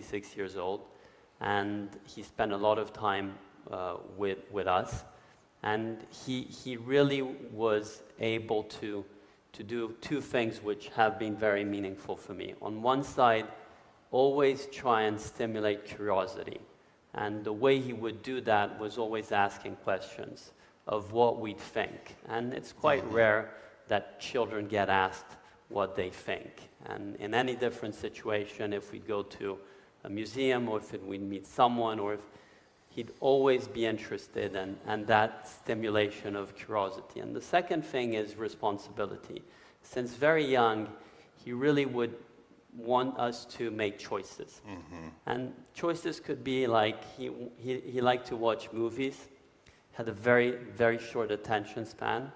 66 years old, and he spent a lot of time with us. And he really was able to do two things which have been very meaningful for me. On one side, always try and stimulate curiosity. And the way he would do that was always asking questions of what we'd think. And it's quite rare that children get asked what they think. And in any different situation, if we go to a museum or if we'd meet someone, or if he'd always be interested and that stimulation of curiosity. And the second thing is responsibility. Since very young, he really would want us to make choices. And choices could be like, he liked to watch movies, had a very, very short attention span.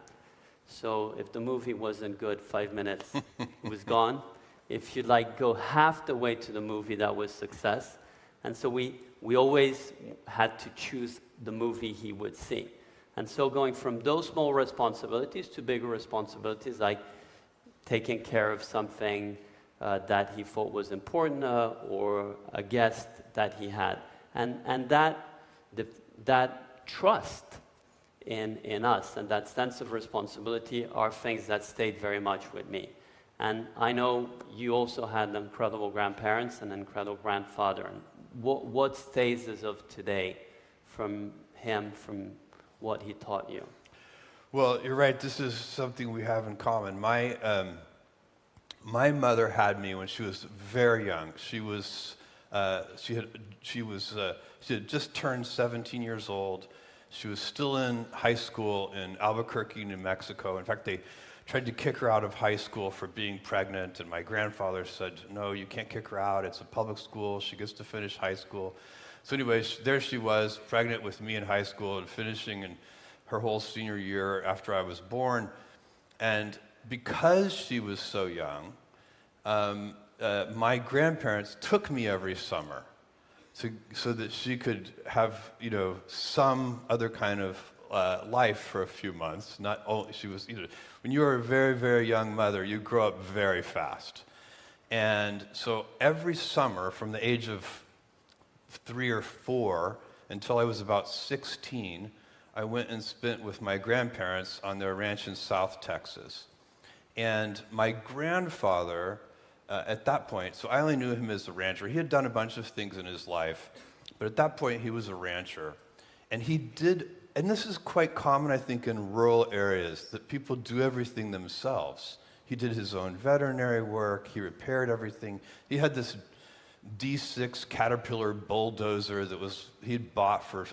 So if the movie wasn't good, 5 minutes, it was gone. If you'd like go half the way to the movie, that was success. And so we always had to choose the movie he would see. And so going from those small responsibilities to bigger responsibilities, like taking care of something that he thought was important, or a guest that he had. And that trust in us and that sense of responsibility are things that stayed very much with me. And I know you also had incredible grandparents and an incredible grandfather. And what stays as of today from him, from what he taught you? Well, you're right. This is something we have in common. My mother had me when she was very young. She had just turned 17 years old. She was still in high school in Albuquerque, New Mexico. In fact, they tried to kick her out of high school for being pregnant, and my grandfather said, no, you can't kick her out. It's a public school. She gets to finish high school. So anyway, there she was, pregnant with me in high school and finishing in her whole senior year after I was born. And because she was so young, my grandparents took me every summer so that she could have, some other kind of life for a few months. Not only she was, when you are a very, very young mother, you grow up very fast. And so every summer, from the age of 3 or 4 until I was about 16, I went and spent with my grandparents on their ranch in South Texas. And my grandfather, at that point, so I only knew him as a rancher. He had done a bunch of things in his life, but at that point he was a rancher. And he did, and this is quite common, I think, in rural areas, that people do everything themselves. He did his own veterinary work, he repaired everything. He had this D6 Caterpillar bulldozer that he'd bought for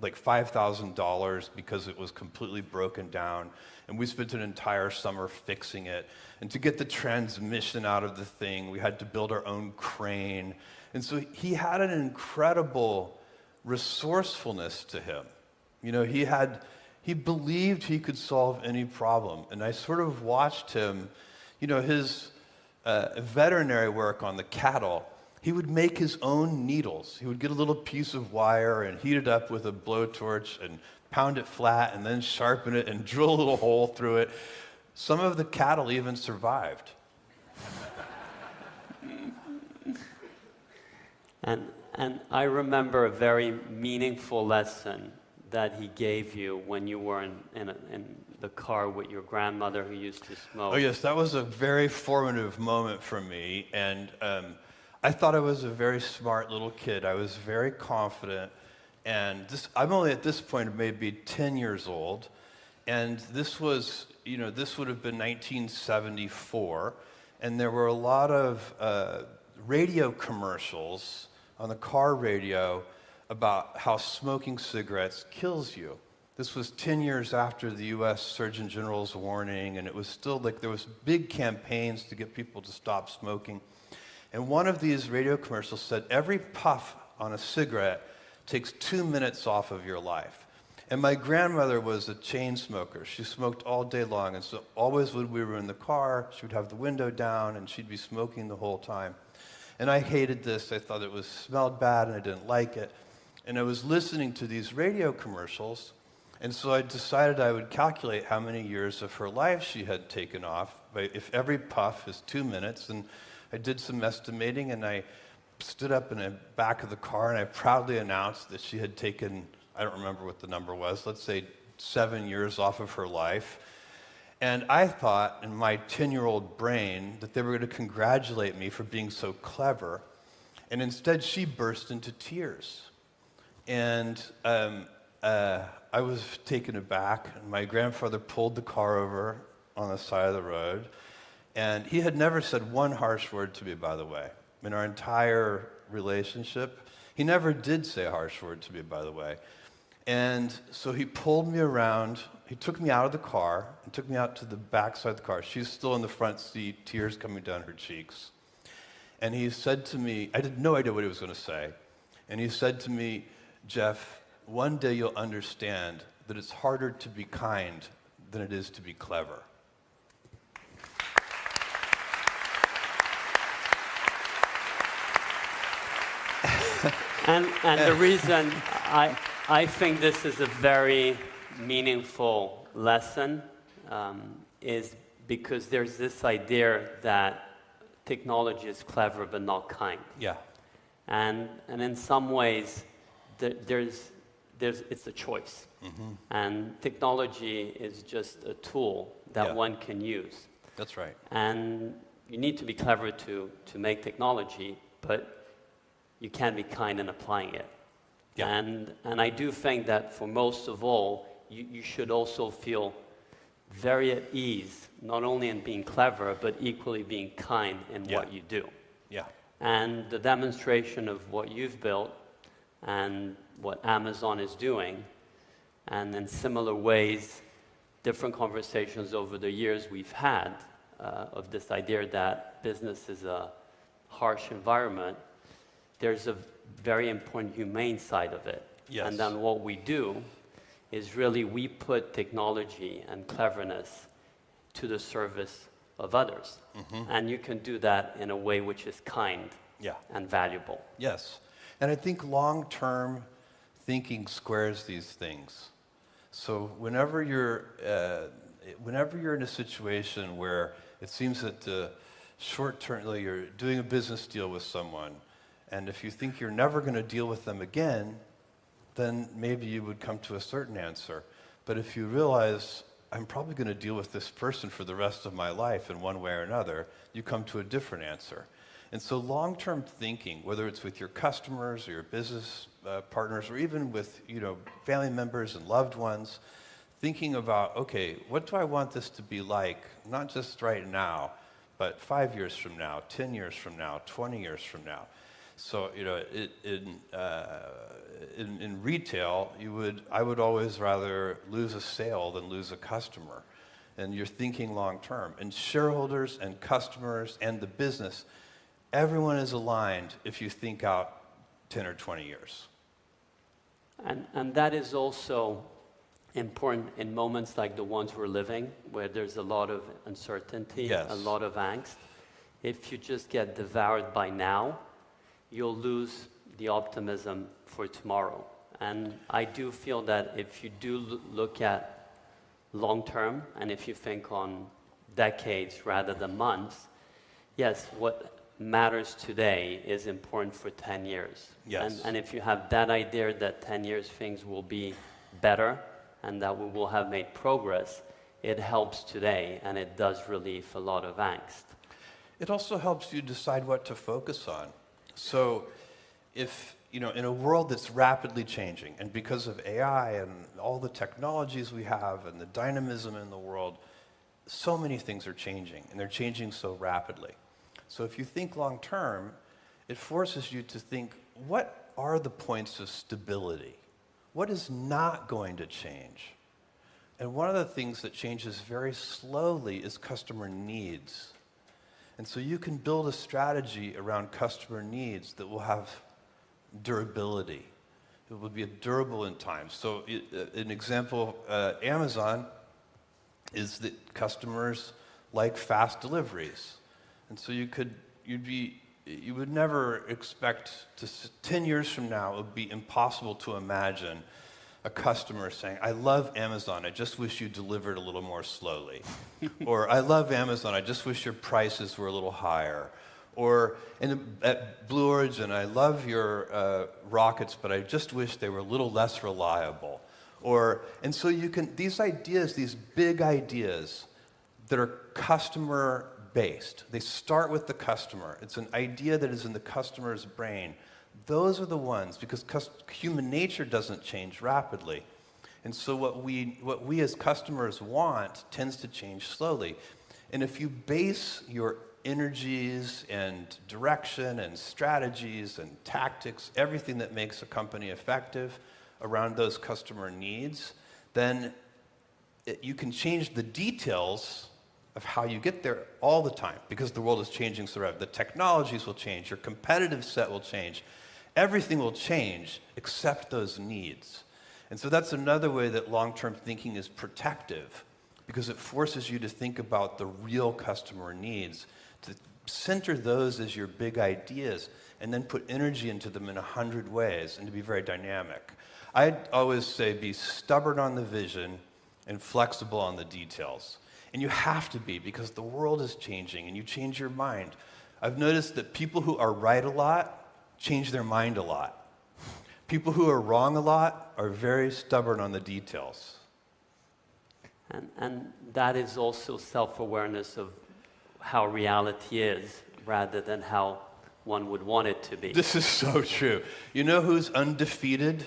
like $5,000 because it was completely broken down. And we spent an entire summer fixing it. And to get the transmission out of the thing, we had to build our own crane. And so he had an incredible resourcefulness to him. He believed he could solve any problem. And I sort of watched him, his veterinary work on the cattle. He would make his own needles. He would get a little piece of wire and heat it up with a blowtorch and pound it flat and then sharpen it and drill a little hole through it. Some of the cattle even survived. And I remember a very meaningful lesson that he gave you when you were in the car with your grandmother who used to smoke. Oh yes, that was a very formative moment for me. And I thought I was a very smart little kid. I was very confident. And I'm only at this point maybe 10 years old. And this was, this would have been 1974. And there were a lot of radio commercials on the car radio about how smoking cigarettes kills you. This was 10 years after the U.S. Surgeon General's warning, and it was still like there was big campaigns to get people to stop smoking. And one of these radio commercials said, every puff on a cigarette takes 2 minutes off of your life. And my grandmother was a chain smoker. She smoked all day long, and so always when we were in the car, she would have the window down, and she'd be smoking the whole time. And I hated this. I thought it smelled bad, and I didn't like it. And I was listening to these radio commercials, and so I decided I would calculate how many years of her life she had taken off. If every puff is 2 minutes, and I did some estimating, and I stood up in the back of the car and I proudly announced that she had taken, I don't remember what the number was, let's say 7 years off of her life. And I thought in my 10-year-old brain that they were going to congratulate me for being so clever. And instead, she burst into tears. And I was taken aback. And my grandfather pulled the car over on the side of the road. And he had never said one harsh word to me, by the way. In our entire relationship, he never did say a harsh word to me, by the way. And so he pulled me around. He took me out of the car and took me out to the back side of the car. She's still in the front seat, tears coming down her cheeks. And he said to me, I had no idea what he was going to say. And he said to me, Jeff, one day you'll understand that it's harder to be kind than it is to be clever. And the reason I think this is a very meaningful lesson is because there's this idea that technology is clever but not kind. Yeah. And in some ways, it's a choice. Mm-hmm. And technology is just a tool that one can use. That's right. And you need to be clever to make technology, but you can be kind in applying it. Yeah. And I do think that for most of all, you should also feel very at ease, not only in being clever, but equally being kind in what you do. Yeah. And the demonstration of what you've built and what Amazon is doing, and in similar ways, different conversations over the years we've had of this idea that business is a harsh environment, there's a very important humane side of it. Yes. And then what we do is really we put technology and cleverness to the service of others. Mm-hmm. And you can do that in a way which is kind and valuable. Yes. And I think long-term thinking squares these things. So whenever you're in a situation where it seems that short-termly you're doing a business deal with someone, and if you think you're never going to deal with them again, then maybe you would come to a certain answer. But if you realize, I'm probably going to deal with this person for the rest of my life in one way or another, you come to a different answer. And so long-term thinking, whether it's with your customers or your business partners, or even with family members and loved ones, thinking about, okay, what do I want this to be like, not just right now, but 5 years from now, 10 years from now, 20 years from now. So, in retail, I would always rather lose a sale than lose a customer. And you're thinking long term. And shareholders and customers and the business, everyone is aligned if you think out 10 or 20 years. And that is also important in moments like the ones we're living, where there's a lot of uncertainty, a lot of angst. If you just get devoured by now, you'll lose the optimism for tomorrow. And I do feel that if you do look at long term, and if you think on decades rather than months, yes, what matters today is important for 10 years. Yes. And if you have that idea that 10 years things will be better and that we will have made progress, it helps today, and it does relieve a lot of angst. It also helps you decide what to focus on. So if, in a world that's rapidly changing, and because of AI and all the technologies we have and the dynamism in the world, so many things are changing, and they're changing so rapidly. So if you think long term, it forces you to think, what are the points of stability? What is not going to change? And one of the things that changes very slowly is customer needs. And so you can build a strategy around customer needs that will have durability. It will be durable in time. So an example, Amazon is that customers like fast deliveries. And so you would never expect 10 years from now, it would be impossible to imagine a customer saying, I love Amazon, I just wish you delivered a little more slowly. Or I love Amazon, I just wish your prices were a little higher. At Blue Origin, I love your rockets, but I just wish they were a little less reliable. And so these ideas, these big ideas that are customer-based, they start with the customer. It's an idea that is in the customer's brain. Those are the ones, because human nature doesn't change rapidly. And so what we as customers want tends to change slowly. And if you base your energies and direction and strategies and tactics, everything that makes a company effective around those customer needs, then you can change the details of how you get there all the time, because the world is changing so rapidly. The technologies will change, your competitive set will change, everything will change except those needs. And so that's another way that long-term thinking is protective, because it forces you to think about the real customer needs, to center those as your big ideas, and then put energy into them in 100 ways, and to be very dynamic. I'd always say be stubborn on the vision and flexible on the details. And you have to be, because the world is changing, and you change your mind. I've noticed that people who are right a lot change their mind a lot. People who are wrong a lot are very stubborn on the details. And that is also self-awareness of how reality is, rather than how one would want it to be. This is so true. You know who's undefeated?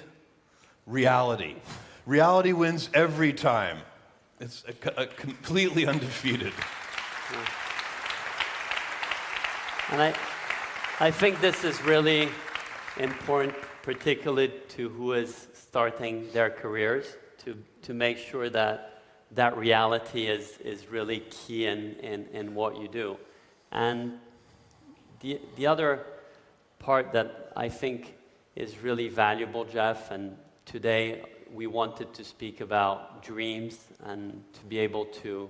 Reality. Reality wins every time. It's a completely undefeated. Yeah. And I think this is really important, particularly to who is starting their careers, to make sure that reality is really key in what you do. And the other part that I think is really valuable, Jeff, and today we wanted to speak about dreams and to be able to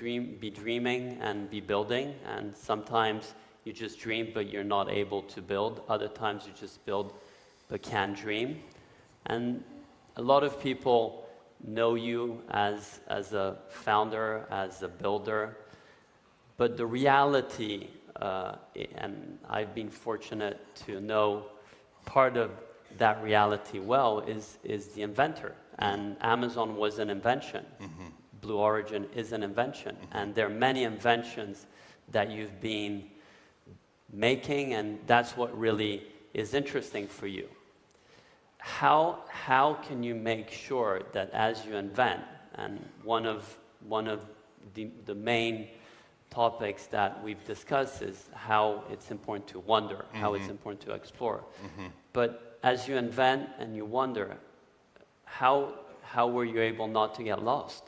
be dreaming and be building. And sometimes you just dream, but you're not able to build. Other times you just build, but can't dream. And a lot of people know you as a founder, as a builder, but the reality, and I've been fortunate to know part of that reality well, is the inventor. And Amazon was an invention. Mm-hmm. Blue Origin is an invention. Mm-hmm. And there are many inventions that you've been making, and that's what really is interesting for you. How can you make sure that as you invent, and one of the main topics that we've discussed is how it's important to wonder, mm-hmm. how it's important to explore. Mm-hmm. But as you invent and you wonder, how were you able not to get lost?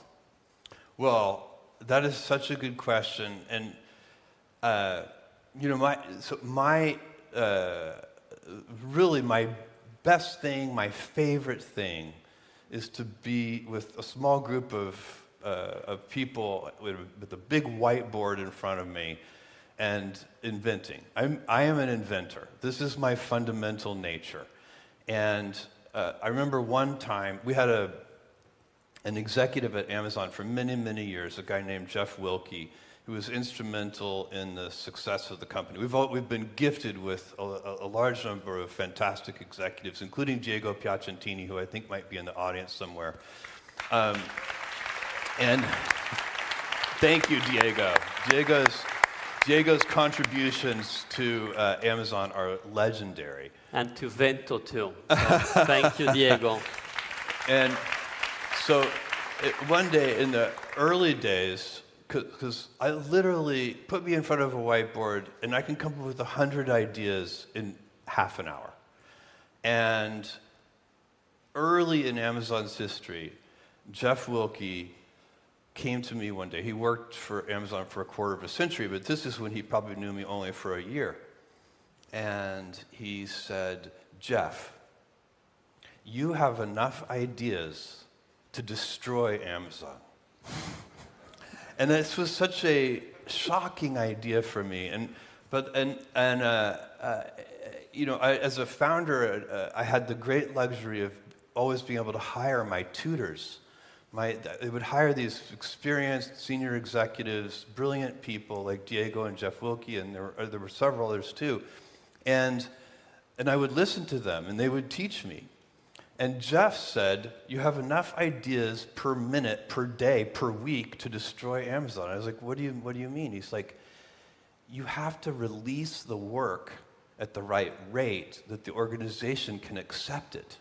Well, that is such a good question, and really my best thing, my favorite thing, is to be with a small group of people with a big whiteboard in front of me and inventing. I am an inventor. This is my fundamental nature. And I remember one time, we had an executive at Amazon for many, many years, a guy named Jeff Wilke, who was instrumental in the success of the company. We've been gifted with a large number of fantastic executives, including Diego Piacentini, who I think might be in the audience somewhere. And thank you, Diego. Diego's contributions to Amazon are legendary. And to Vento too. So thank you, Diego. And so one day in the early days, because I literally put me in front of a whiteboard and I can come up with 100 ideas in half an hour. And early in Amazon's history, Jeff Wilke came to me one day. He worked for Amazon for a quarter of a century, but this is when he probably knew me only for a year. And he said, Jeff, you have enough ideas to destroy Amazon. And this was such a shocking idea for me. As a founder, I had the great luxury of always being able to hire my tutors They would hire these experienced senior executives, brilliant people like Diego and Jeff Wilkie, and there were several others too. And I would listen to them, and they would teach me. And Jeff said, you have enough ideas per minute, per day, per week to destroy Amazon. I was like, what do you mean? He's like, you have to release the work at the right rate that the organization can accept it.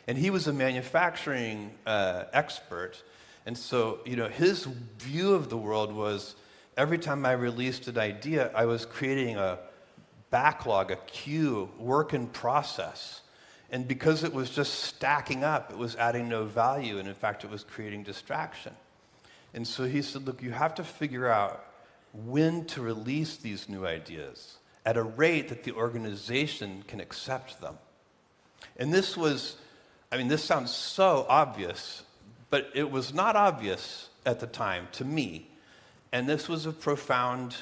And he was a manufacturing expert, and so his view of the world was every time I released an idea, I was creating a backlog, a queue, work in process. And because it was just stacking up, it was adding no value, and in fact, it was creating distraction. And so he said, look, you have to figure out when to release these new ideas at a rate that the organization can accept them. And this sounds so obvious, but it was not obvious at the time to me. And this was a profound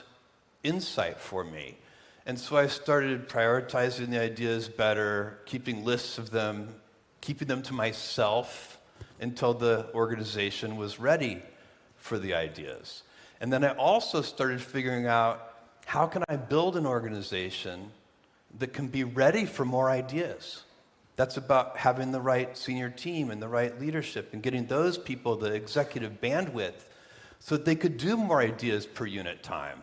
insight for me. And so I started prioritizing the ideas better, keeping lists of them, keeping them to myself until the organization was ready for the ideas. And then I also started figuring out, how can I build an organization that can be ready for more ideas? That's about having the right senior team and the right leadership and getting those people the executive bandwidth so that they could do more ideas per unit time.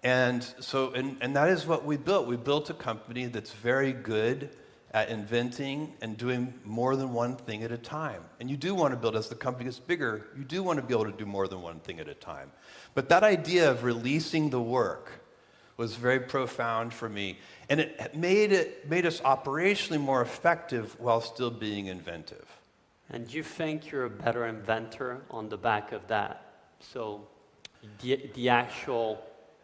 And so, and that is what we built. We built a company that's very good at inventing and doing more than one thing at a time. And you do want to build, as the company gets bigger, you do want to be able to do more than one thing at a time. But that idea of releasing the work was very profound for me. And it made us operationally more effective while still being inventive. And you think you're a better inventor on the back of that? So the actual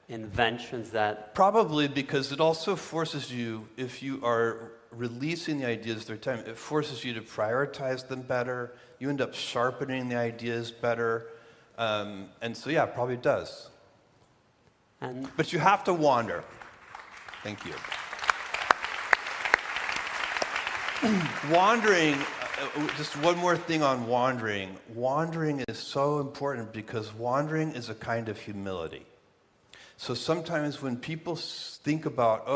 inventions that... Probably, because it also forces you, if you are releasing the ideas through time, it forces you to prioritize them better. You end up sharpening the ideas better. And so, yeah, it probably does. But you have to wander. Thank you. Wandering, just one more thing on wandering. Wandering is so important because wandering is a kind of humility. So sometimes when people think about,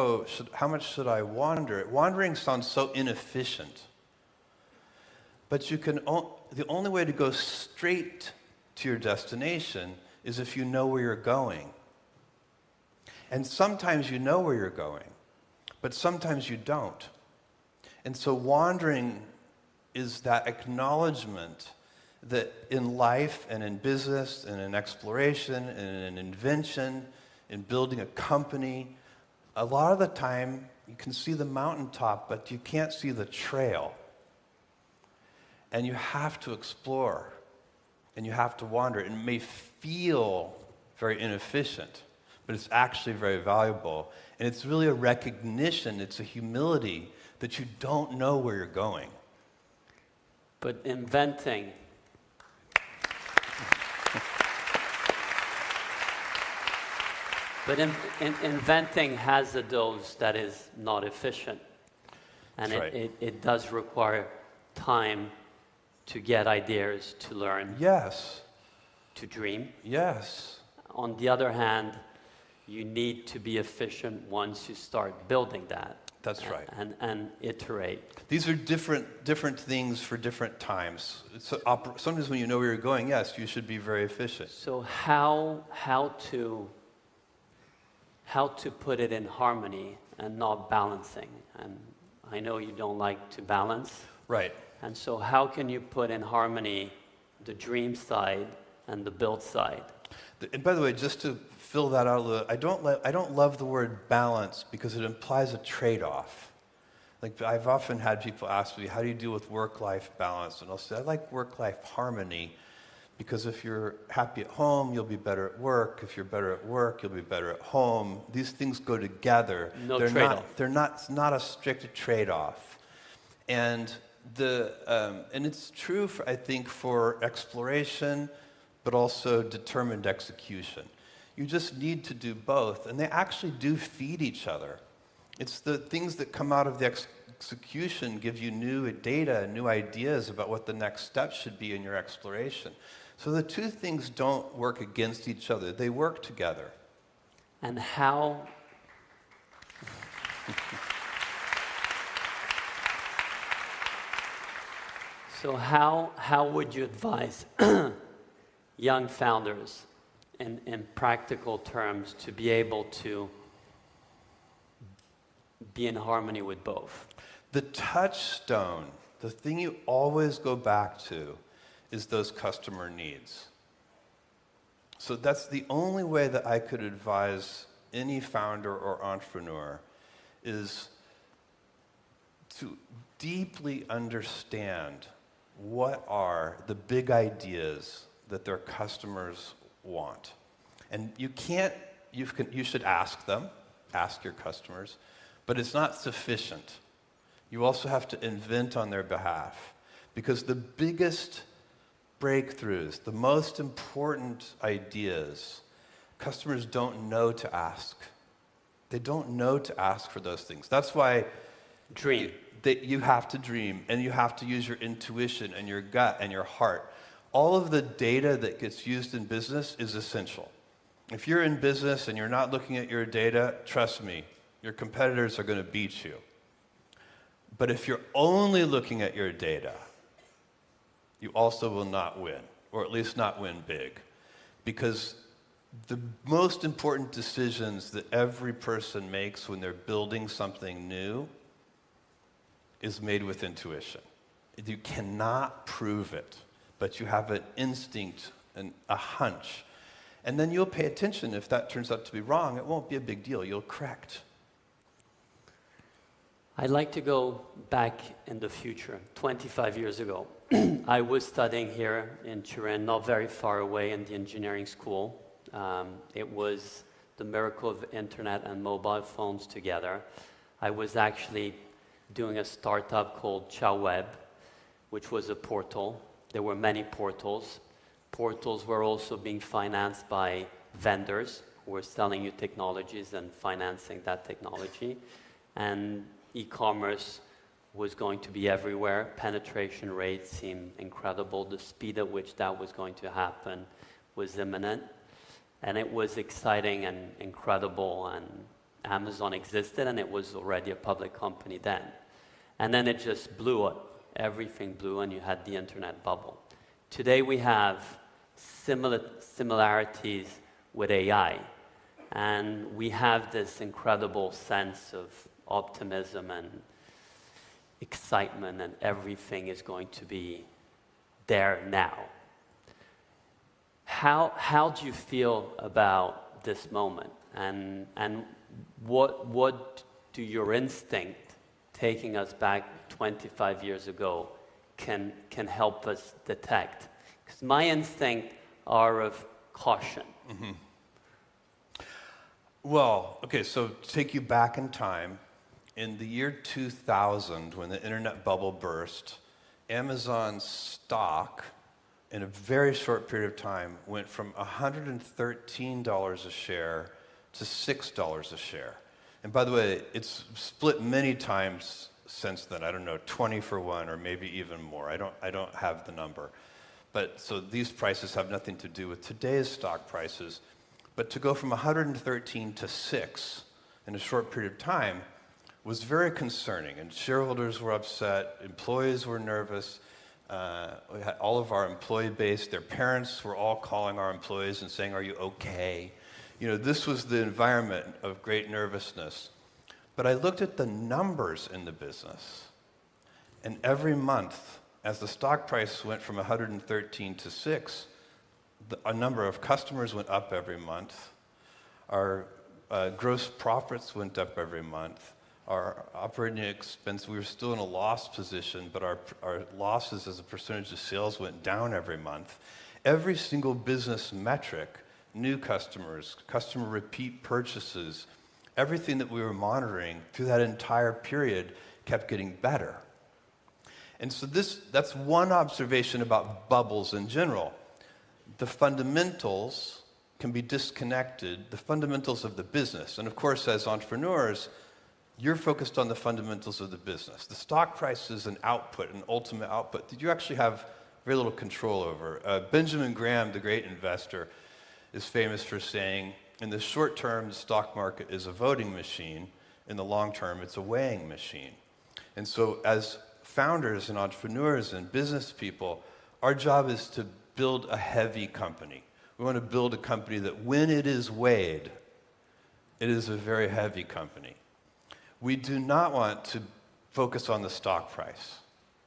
how much should I wander? Wandering sounds so inefficient. But the only way to go straight to your destination is if you know where you're going. And sometimes you know where you're going, but sometimes you don't. And so wandering is that acknowledgement that in life and in business and in exploration and in invention, in building a company, a lot of the time you can see the mountaintop, but you can't see the trail. And you have to explore, and you have to wander. It may feel very inefficient, but it's actually very valuable. And it's really a recognition, it's a humility that you don't know where you're going. But inventing... But inventing has a dose that is not efficient. And it does require time to get ideas, to learn. Yes. To dream. Yes. On the other hand, you need to be efficient once you start building that. That's right. And iterate. These are different things for different times. Sometimes when you know where you're going, yes, you should be very efficient. So how to put it in harmony and not balancing? And I know you don't like to balance. Right. And so how can you put in harmony the dream side and the build side? And by the way, just to fill that out a little, I don't love the word balance because it implies a trade-off. Like I've often had people ask me, how do you deal with work-life balance? And I'll say, I like work-life harmony because if you're happy at home, you'll be better at work. If you're better at work, you'll be better at home. These things go together. No trade-off. It's not a strict trade-off. And it's true, I think, for exploration, but also determined execution. You just need to do both, and they actually do feed each other. It's the things that come out of the execution gives you new data, new ideas about what the next step should be in your exploration. So the two things don't work against each other. They work together. And how... So how would you advise young founders in practical terms to be able to be in harmony with both? The touchstone, the thing you always go back to, is those customer needs. So that's the only way that I could advise any founder or entrepreneur, is to deeply understand what are the big ideas that their customers want. And you should ask them, ask your customers, but it's not sufficient. You also have to invent on their behalf, because the biggest breakthroughs, the most important ideas, customers don't know to ask. They don't know to ask for those things. That's why Dream. you have to dream, and you have to use your intuition and your gut and your heart. All of the data that gets used in business is essential. If you're in business and you're not looking at your data, trust me, your competitors are going to beat you. But if you're only looking at your data, you also will not win, or at least not win big. Because the most important decisions that every person makes when they're building something new is made with intuition. You cannot prove it, but you have an instinct and a hunch. And then you'll pay attention. If that turns out to be wrong, it won't be a big deal. You'll correct. I'd like to go back in the future, 25 years ago. I was studying here in Turin, not very far away in the engineering school. It was the miracle of internet and mobile phones together. I was actually doing a startup called Ciao Web, which was a portal. There were many portals. Portals were also being financed by vendors who were selling you technologies and financing that technology. And e-commerce was going to be everywhere. Penetration rates seemed incredible. The speed at which that was going to happen was imminent. And it was exciting and incredible, and Amazon existed, and it was already a public company then. And then it just blew up. Everything blew, and you had the internet bubble. Today we have similarities with AI, and we have this incredible sense of optimism and excitement, and everything is going to be there now. How do you feel about this moment, and what do your instinct, taking us back 25 years ago, can help us detect? Because my instincts are of caution. Mm-hmm. Well, okay, so to take you back in time, in the year 2000, when the internet bubble burst, Amazon's stock, in a very short period of time, went from $113 a share to $6 a share. And by the way, it's split many times since then. I don't know, 20 for 1 or maybe even more. I don't have the number. But so these prices have nothing to do with today's stock prices. But to go from 113 to 6 in a short period of time was very concerning. And shareholders were upset, employees were nervous. We had all of our employee base, their parents were all calling our employees and saying, "Are you okay?" You know, this was the environment of great nervousness. But I looked at the numbers in the business, and every month, as the stock price went from 113 to 6, a number of customers went up every month. Our gross profits went up every month. Our operating expense, we were still in a loss position, but our losses as a percentage of sales went down every month. Every single business metric, new customers, customer repeat purchases, everything that we were monitoring through that entire period kept getting better. And so that's one observation about bubbles in general. The fundamentals can be disconnected, the fundamentals of the business. And of course, as entrepreneurs, You're focused on the fundamentals of the business. The stock price is an output, an ultimate output that you actually have very little control over. Benjamin Graham, the great investor, is famous for saying, in the short term, the stock market is a voting machine. In the long term, it's a weighing machine. And so as founders and entrepreneurs and business people, our job is to build a heavy company. We want to build a company that when it is weighed, it is a very heavy company. We do not want to focus on the stock price.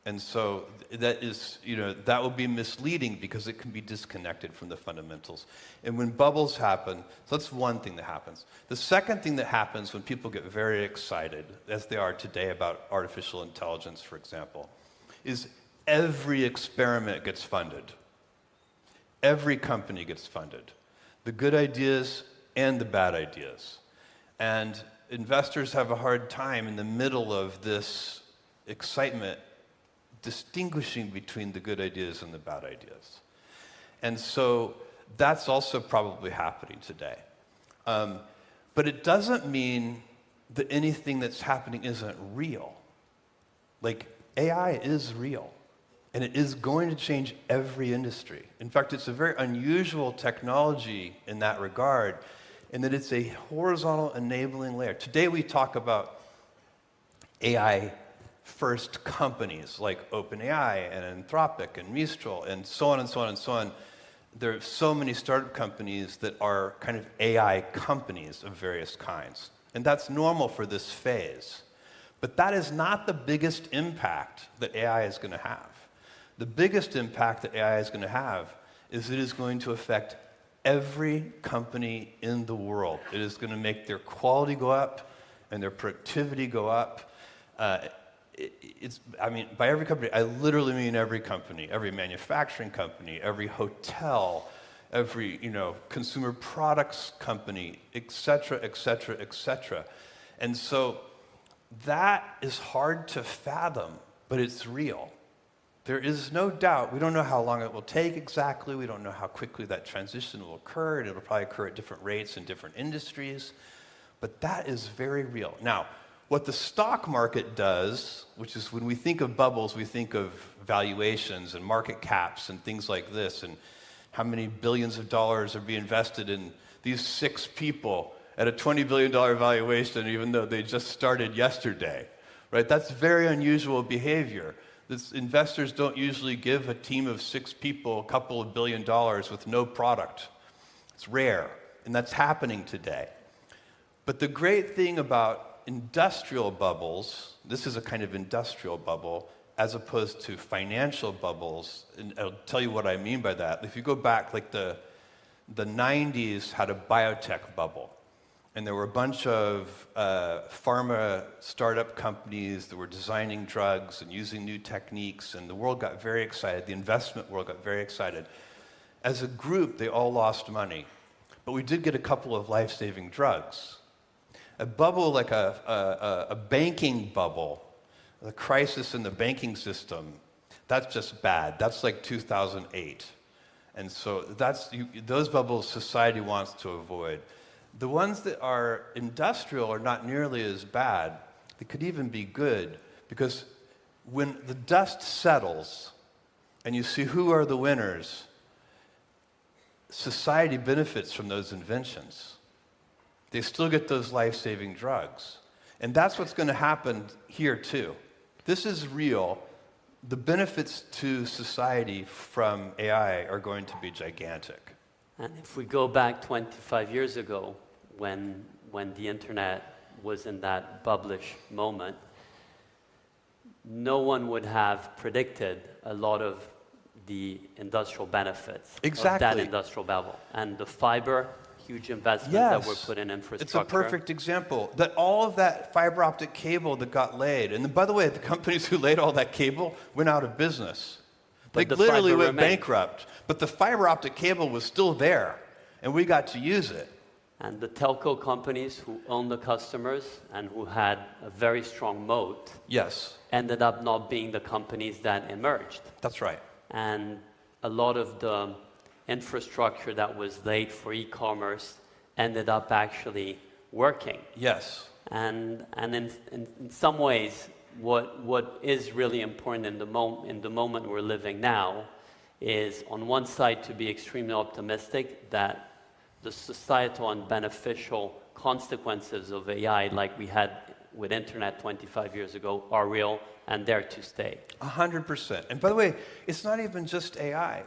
And so that is, that will be misleading because it can be disconnected from the fundamentals. And when bubbles happen, so that's one thing that happens. The second thing that happens when people get very excited, as they are today about artificial intelligence, for example, is every experiment gets funded. Every company gets funded. The good ideas and the bad ideas. And investors have a hard time in the middle of this excitement distinguishing between the good ideas and the bad ideas. And so that's also probably happening today. But it doesn't mean that anything that's happening isn't real. Like, AI is real, and it is going to change every industry. In fact, it's a very unusual technology in that regard, in that it's a horizontal enabling layer. Today we talk about AI first companies like OpenAI and Anthropic and Mistral and so on and so on and so on. There are so many startup companies that are kind of AI companies of various kinds. And that's normal for this phase. But that is not the biggest impact that AI is going to have. The biggest impact that AI is going to have is it is going to affect every company in the world. It is going to make their quality go up and their productivity go up. By every company, I literally mean every company, every manufacturing company, every hotel, every, consumer products company, et cetera, et cetera, et cetera. And so that is hard to fathom, but it's real. There is no doubt. We don't know how long it will take exactly. We don't know how quickly that transition will occur. And it'll probably occur at different rates in different industries. But that is very real. Now, what the stock market does, which is when we think of bubbles, we think of valuations and market caps and things like this, and how many billions of dollars are being invested in these 6 people at a $20 billion valuation, even though they just started yesterday, right? That's very unusual behavior. Investors don't usually give a team of 6 people a couple of $1 billion with no product. It's rare, and that's happening today. But the great thing about industrial bubbles, this is a kind of industrial bubble, as opposed to financial bubbles, and I'll tell you what I mean by that. If you go back, like the 90s had a biotech bubble, and there were a bunch of pharma startup companies that were designing drugs and using new techniques, and the world got very excited. The investment world got very excited. As a group, they all lost money, but we did get a couple of life-saving drugs. A bubble like a banking bubble, the crisis in the banking system, that's just bad. That's like 2008. And so those bubbles society wants to avoid. The ones that are industrial are not nearly as bad. They could even be good, because when the dust settles and you see who are the winners, society benefits from those inventions. They still get those life-saving drugs. And that's what's going to happen here too. This is real. The benefits to society from AI are going to be gigantic. And if we go back 25 years ago, when the internet was in that bubblish moment, no one would have predicted a lot of the industrial benefits of that industrial bubble. And the fiber, huge investments that were put in infrastructure. It's a perfect example. That all of that fiber optic cable that got laid, and by the way, the companies who laid all that cable went out of business. They literally went bankrupt. But the fiber optic cable was still there, and we got to use it. And the telco companies who owned the customers and who had a very strong moat ended up not being the companies that emerged. That's right. And a lot of the infrastructure that was laid for e-commerce ended up actually working. Yes. And in some ways, what is really important in the moment we're living now is, on one side, to be extremely optimistic that the societal and beneficial consequences of AI, like we had with internet 25 years ago, are real and there to stay. 100%. And by the way, it's not even just AI.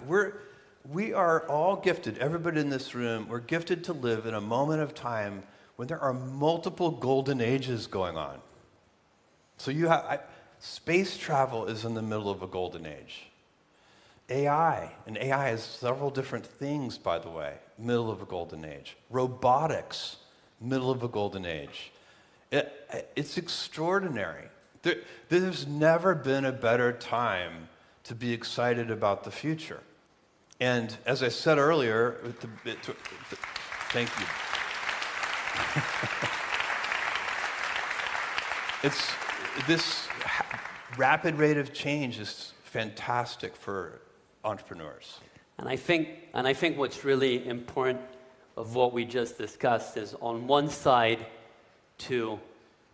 We are all gifted, everybody in this room, we're gifted to live in a moment of time when there are multiple golden ages going on. So space travel is in the middle of a golden age. AI is several different things, by the way, middle of a golden age. Robotics, middle of a golden age. It's extraordinary. There's never been a better time to be excited about the future. And as I said earlier, thank you. This rapid rate of change is fantastic for entrepreneurs. And I think what's really important of what we just discussed is, on one side, to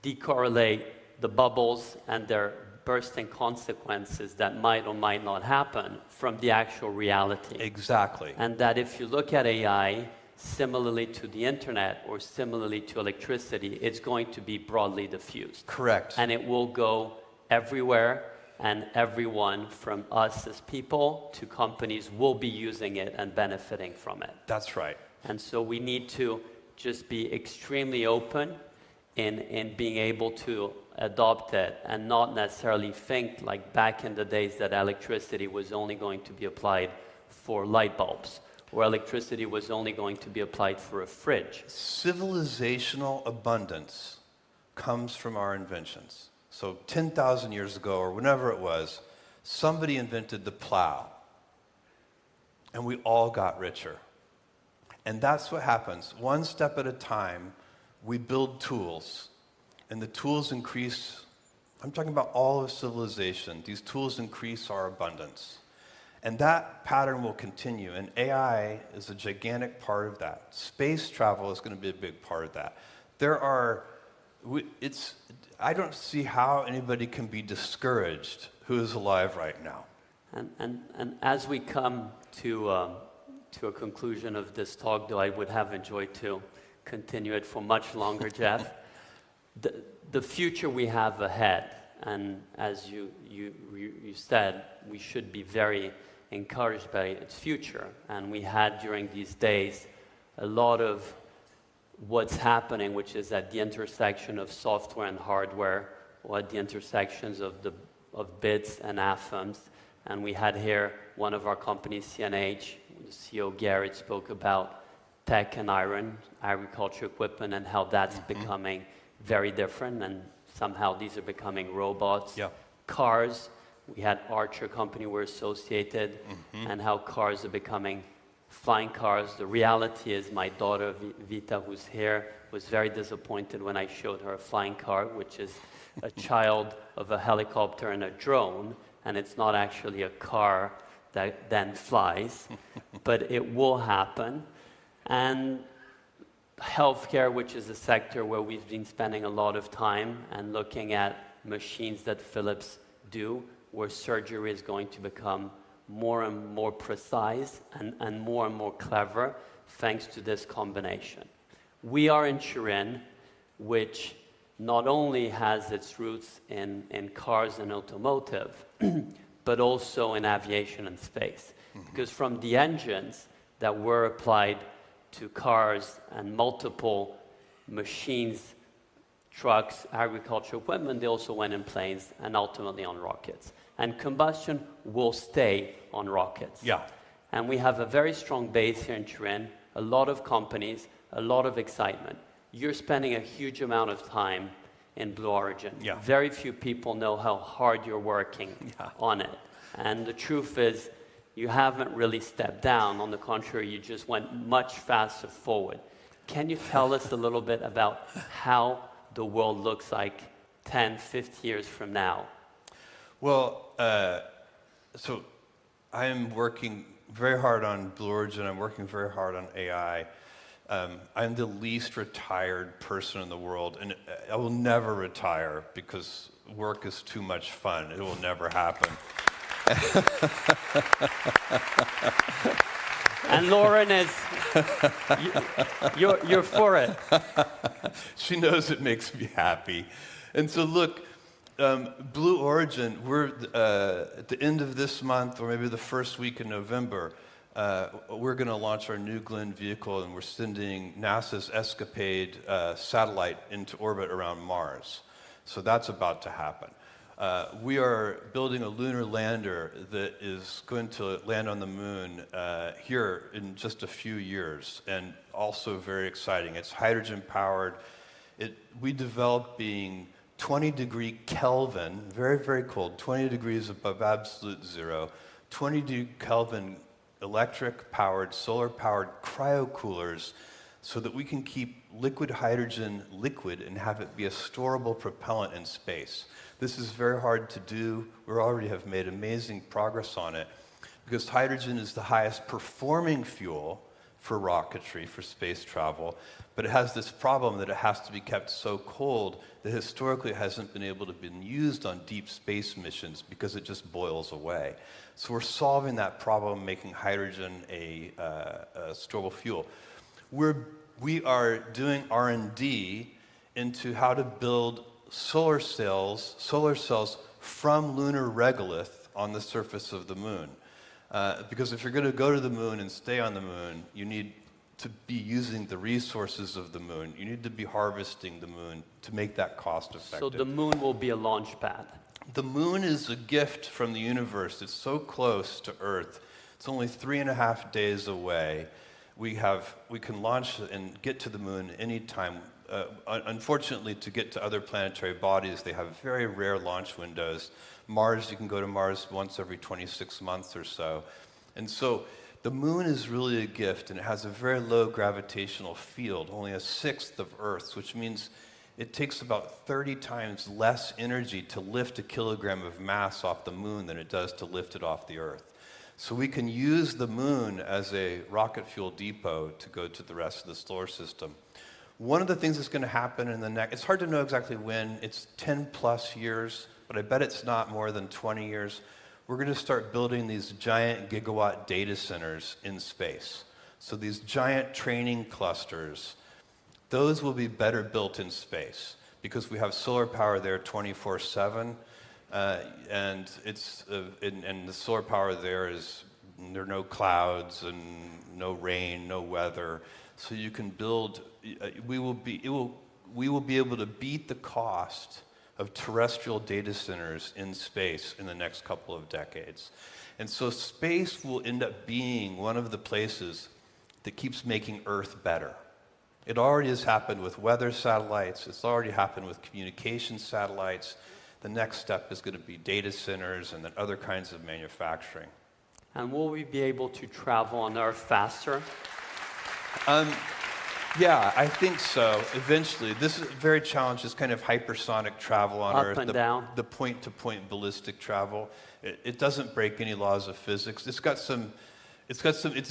decorrelate the bubbles and their bursting consequences that might or might not happen from the actual reality. Exactly. And that if you look at AI similarly to the internet or similarly to electricity, it's going to be broadly diffused. Correct. And it will go everywhere, and everyone, from us as people to companies, will be using it and benefiting from it. That's right. And so we need to just be extremely open in being able to adopt it, and not necessarily think like back in the days that electricity was only going to be applied for light bulbs, or electricity was only going to be applied for a fridge. Civilizational abundance comes from our inventions. So 10,000 years ago, or whenever it was, somebody invented the plow, and we all got richer. And that's what happens. One step at a time, we build tools, and the tools increase. I'm talking about all of civilization. These tools increase our abundance. And that pattern will continue, and AI is a gigantic part of that. Space travel is going to be a big part of that. I don't see how anybody can be discouraged who is alive right now. And as we come to a conclusion of this talk, though I would have enjoyed to continue it for much longer, Jeff, the future we have ahead, and as you said, we should be very encouraged by its future. And we had during these days a lot of what's happening, which is at the intersection of software and hardware, or at the intersections of bits and atoms. And we had here one of our companies, CNH, the CEO Garrett spoke about tech and iron, agriculture equipment, and how that's becoming very different, and somehow these are becoming robots. Yeah. Cars, we had Archer company we're associated, and how cars are becoming flying cars. The reality is, my daughter Vita, who's here, was very disappointed when I showed her a flying car, which is a child of a helicopter and a drone, and it's not actually a car that then flies, but it will happen. And healthcare, which is a sector where we've been spending a lot of time and looking at machines that Philips do, where surgery is going to become more and more precise and more clever thanks to this combination. We are in Turin, which not only has its roots in cars and automotive, but also in aviation and space. Because from the engines that were applied to cars and multiple machines, trucks, agricultural equipment, they also went in planes and ultimately on rockets. And combustion will stay on rockets. Yeah. And we have a very strong base here in Turin, a lot of companies, a lot of excitement. You're spending a huge amount of time in Blue Origin. Yeah. Very few people know how hard you're working on it. And the truth is, you haven't really stepped down. On the contrary, you just went much faster forward. Can you tell us a little bit about how the world looks like 10, 50 years from now? Well, so I am working very hard on Blue Origin. I'm working very hard on AI. I'm the least retired person in the world, and I will never retire because work is too much fun. It will never happen. And Lauren is, you're for it. She knows it makes me happy. And so look, Blue Origin, we're at the end of this month, or maybe the first week in November, we're going to launch our New Glenn vehicle, and we're sending NASA's Escapade satellite into orbit around Mars. So that's about to happen. We are building a lunar lander that is going to land on the moon here in just a few years, and also very exciting. It's hydrogen powered. We developed being 20-degree Kelvin, very, very cold, 20 degrees above absolute zero, 20-degree Kelvin electric-powered, solar-powered cryocoolers, so that we can keep liquid hydrogen liquid and have it be a storable propellant in space. This is very hard to do. We already have made amazing progress on it, because hydrogen is the highest performing fuel for rocketry, for space travel, but it has this problem that it has to be kept so cold that historically it hasn't been able to be used on deep space missions because it just boils away. So we're solving that problem, making hydrogen a storable fuel. We are doing R&D into how to build solar cells from lunar regolith on the surface of the moon. Because if you're going to go to the moon and stay on the moon, you need to be using the resources of the moon. You need to be harvesting the moon to make that cost effective. So the moon will be a launch pad. The moon is a gift from the universe. It's so close to Earth. It's only 3.5 days away. We can launch and get to the moon anytime. Unfortunately, to get to other planetary bodies, they have very rare launch windows. Mars, you can go to Mars once every 26 months or so. And so the moon is really a gift, and it has a very low gravitational field, only 1/6 of Earth's, which means it takes about 30 times less energy to lift a kilogram of mass off the moon than it does to lift it off the Earth. So we can use the moon as a rocket fuel depot to go to the rest of the solar system. One of the things that's going to happen in the next, it's hard to know exactly when, it's 10 plus years, but I bet it's not more than 20 years. We're going to start building these giant gigawatt data centers in space. So these giant training clusters, those will be better built in space because we have solar power there 24/7, and the solar power there are no clouds and no rain, no weather. So you can build. We will be able to beat the cost of terrestrial data centers in space in the next couple of decades. And so space will end up being one of the places that keeps making Earth better. It already has happened with weather satellites. It's already happened with communication satellites. The next step is going to be data centers and then other kinds of manufacturing. And will we be able to travel on Earth faster? Yeah, I think so. Eventually, this is very challenging. This kind of hypersonic travel on Earth, Up and down. The point-to-point ballistic travel. It doesn't break any laws of physics. It's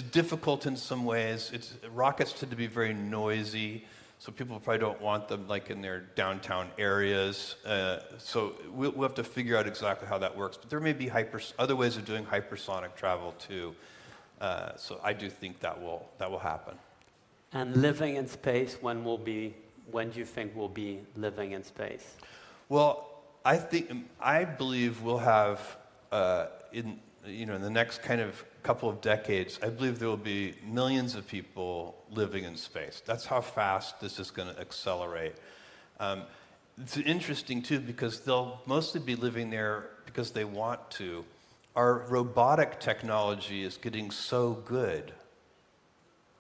difficult in some ways. Rockets tend to be very noisy, so people probably don't want them like in their downtown areas. So we'll have to figure out exactly how that works. But there may be other ways of doing hypersonic travel too. So I do think that will happen. And living in space, when do you think we'll be living in space? Well, I believe we'll have in the next kind of couple of decades, I believe there will be millions of people living in space. That's how fast this is going to accelerate. It's interesting too because they'll mostly be living there because they want to. Our robotic technology is getting so good.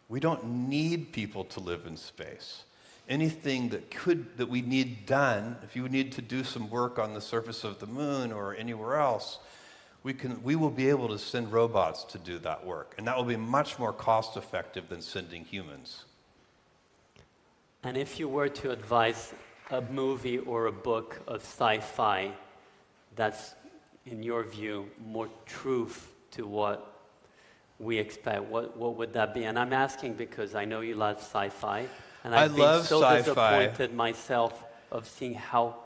We don't need people to live in space. Anything that we need done, if you need to do some work on the surface of the moon or anywhere else, we will be able to send robots to do that work. And that will be much more cost effective than sending humans. And if you were to advise a movie or a book of sci-fi that's, in your view, more truth to what we expect, what would that be? And I'm asking because I know you love sci-fi, and I I've been love so sci-fi. disappointed myself of seeing how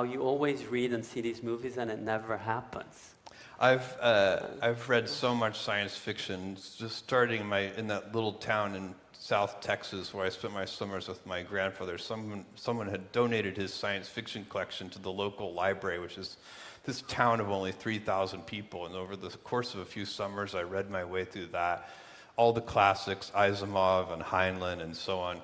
you always read and see these movies and it never happens. I've read so much science fiction, just starting in that little town in South Texas where I spent my summers with my grandfather. Someone had donated his science fiction collection to the local library, which is this town of only 3,000 people. And over the course of a few summers, I read my way through that, all the classics, Asimov and Heinlein and so on.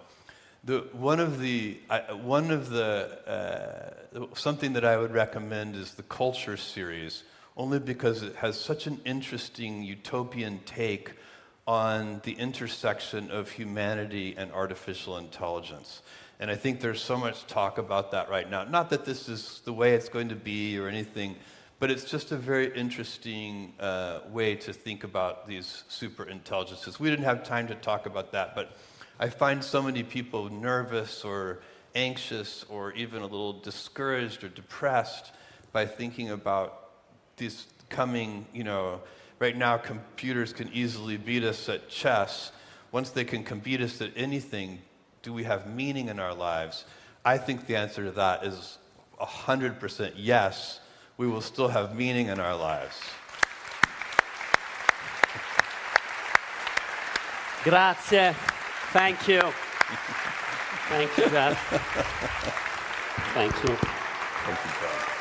Something that I would recommend is the Culture series, only because it has such an interesting utopian take on the intersection of humanity and artificial intelligence. And I think there's so much talk about that right now. Not that this is the way it's going to be or anything, but it's just a very interesting way to think about these super intelligences. We didn't have time to talk about that, but I find so many people nervous or anxious or even a little discouraged or depressed by thinking about these coming, right now computers can easily beat us at chess. Once they can beat us at anything, do we have meaning in our lives? I think the answer to that is 100% yes. We will still have meaning in our lives. Grazie. Thank you. Thank you, Jeff. Thank you. Thank you, John.